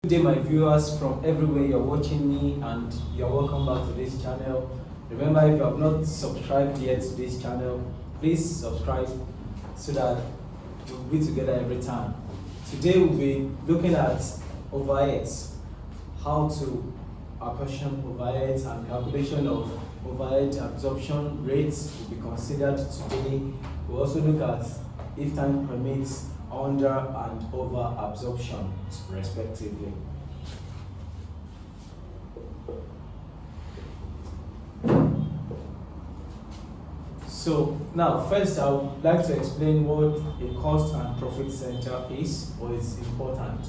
Good day, my viewers from everywhere you're watching me, and you're welcome back to this channel. Remember, if you have not subscribed yet to this channel, please subscribe so that we'll be together every time. Today we'll be looking at overheads, how to apportion overheads, and calculation of overhead absorption rates will be considered today. We'll also look at if time permits under and over absorption respectively. So now first I would like to explain what a cost and profit center is, or it's important.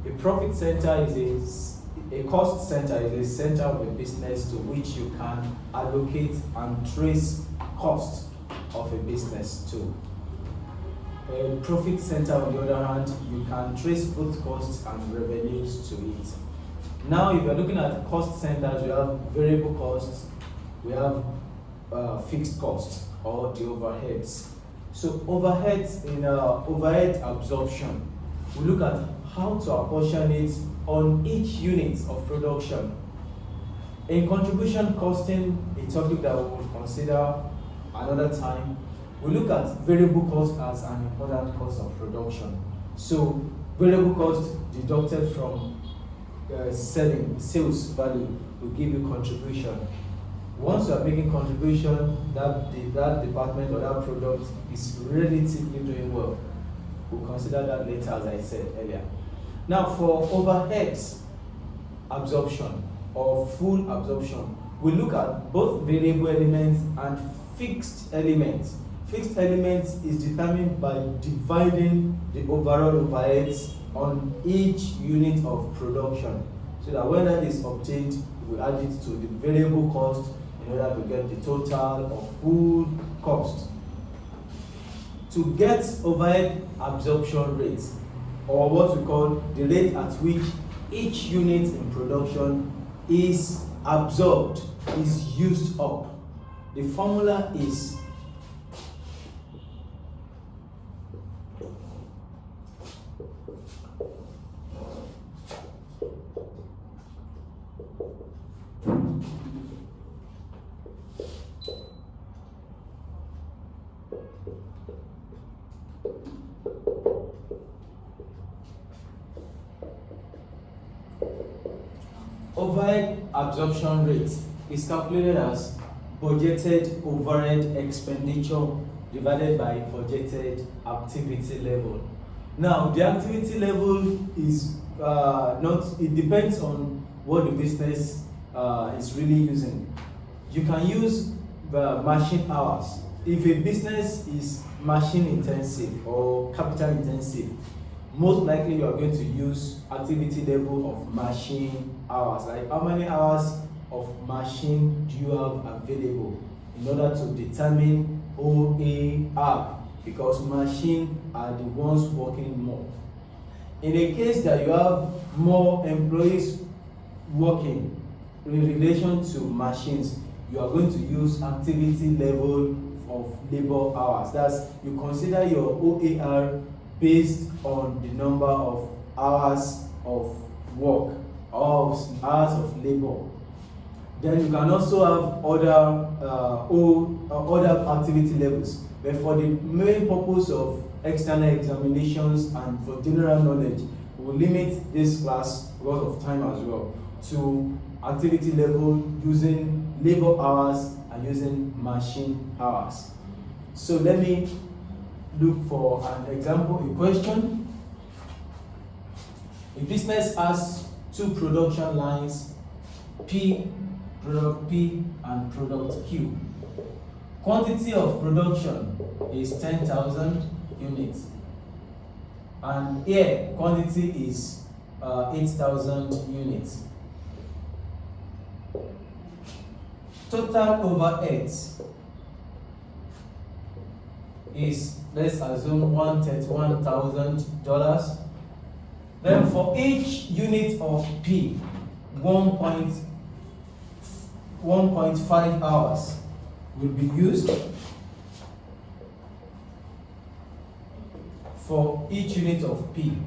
A profit center is a cost center is a center of a business to which you can allocate and trace cost of a business to. A profit center, on the other hand, you can trace both costs and revenues to it. Now, if you're looking at cost centers, we have variable costs, we have fixed costs, or the overheads. So overheads in overhead absorption, we look at how to apportion it on each unit of production. In contribution costing, a topic that we will consider another time, we look at variable cost as an important cost of production. So variable cost deducted from sales value will give you contribution. Once you are making contribution, that department or that product is relatively doing well. We'll consider that later, as I said earlier. Now for overheads absorption or full absorption, we look at both variable elements and fixed elements. Fixed elements is determined by dividing the overall overheads on each unit of production, so that when that is obtained, we add it to the variable cost in order to get the total of full cost. To get overhead absorption rate, or what we call the rate at which each unit in production is absorbed, is used up, the formula is overhead absorption rate is calculated as budgeted overhead expenditure divided by budgeted activity level. Now, the activity level is it depends on what the business is really using. You can use machine hours. If a business is machine intensive or capital intensive, most likely you are going to use activity level of machine hours. Like how many hours of machine do you have available in order to determine OAR, because machine are the ones working more. In a case that you have more employees working in relation to machines, you are going to use activity level of labor hours. That's, you consider your OAR based on the number of hours of work, hours of labor. Then you can also have other activity levels. But for the main purpose of external examinations and for general knowledge, we will limit this class, because of time as well, to activity level using labor hours and using machine hours. So let me look for an example, a question. A business has two production lines, product P and product Q. Quantity of production is 10,000 units, and here quantity is 8,000 units. Total overheads is, let's assume, $131,000. Then for each unit of P, 1.5 hours will be used. For each unit of P.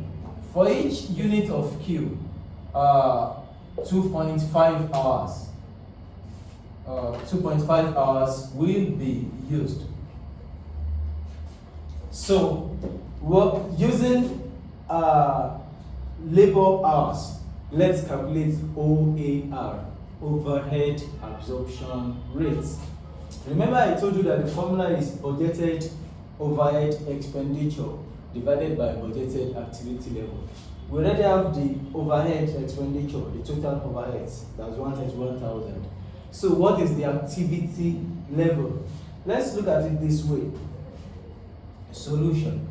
For each unit of Q, 2.5 hours. 2.5 hours will be used. So, using labor hours, let's calculate OAR, overhead absorption rates. Remember I told you that the formula is budgeted overhead expenditure divided by budgeted activity level. We already have the overhead expenditure, the total overheads, that's 131,000. So what is the activity level? Let's look at it this way. Solution.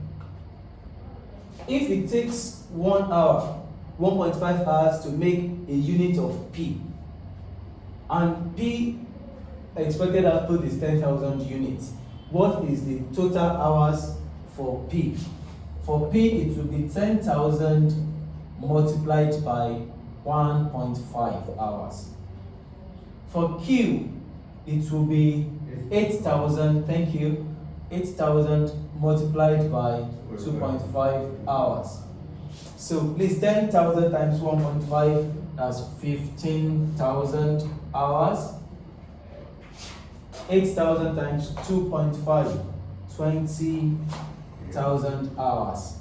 If it takes 1 hour, 1.5 hours to make a unit of P, and P expected output is 10,000 units, what is the total hours for P? For P, it will be 10,000 multiplied by 1.5 hours. For Q, it will be 8,000, thank you, 8,000 multiplied by 2.5 hours. So please, 10,000 times 1.5, that's 15,000 hours. 8,000 times 2.5, 20,000 hours.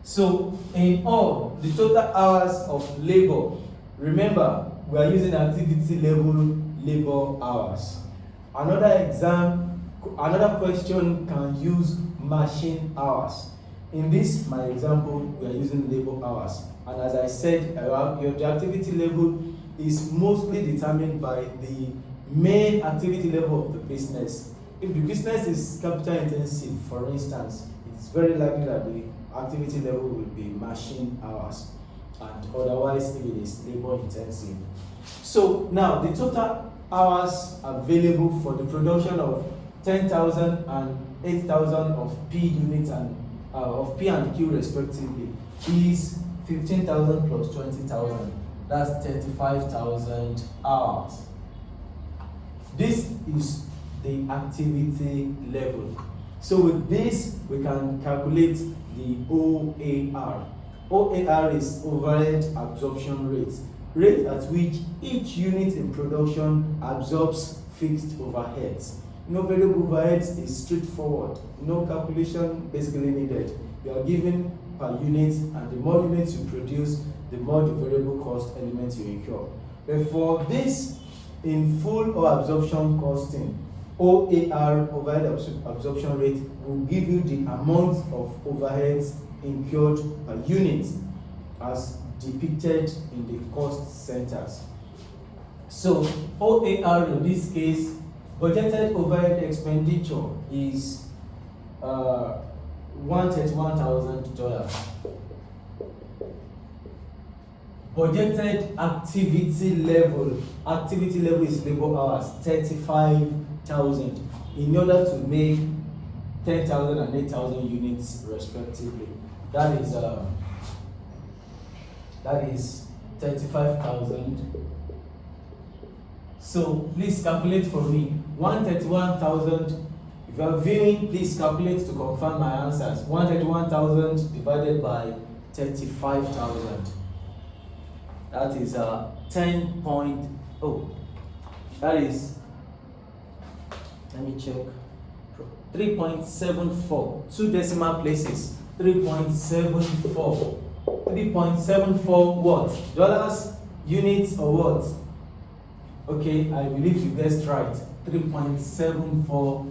So in all, the total hours of labor, remember, we are using activity level labor hours. Another question can use machine hours. In this, my example, we are using labor hours. And as I said, the activity level is mostly determined by the main activity level of the business. If the business is capital intensive, for instance, it's very likely that the activity level will be machine hours, and otherwise if it is labor intensive. So now the total hours available for the production of 10,000 and 8,000 of P units and of P and Q respectively is 15,000 plus 20,000. That's 35,000 hours. This is the activity level. So with this, we can calculate the OAR. OAR is overhead absorption rate, rate at which each unit in production absorbs fixed overheads. No variable overheads is straightforward. No calculation basically needed. You are given per unit, and the more units you produce, the more the variable cost elements you incur. But for this, in full or absorption costing, OAR, overhead absorption rate, will give you the amount of overheads incurred per unit as depicted in the cost centers. So OAR in this case, budgeted overhead expenditure is $131,000. Budgeted activity level is labor hours, 35,000, in order to make 10,000 and 8,000 units respectively. That is 35,000. So please calculate for me. 131,000. If you are viewing, please calculate to confirm my answers. 131,000 divided by 35,000. That is 10.0. That is, let me check, 3.74. 2 decimal places. 3.74. 3.74 what? Dollars, units, or what? Okay, I believe you guessed right. $3.74.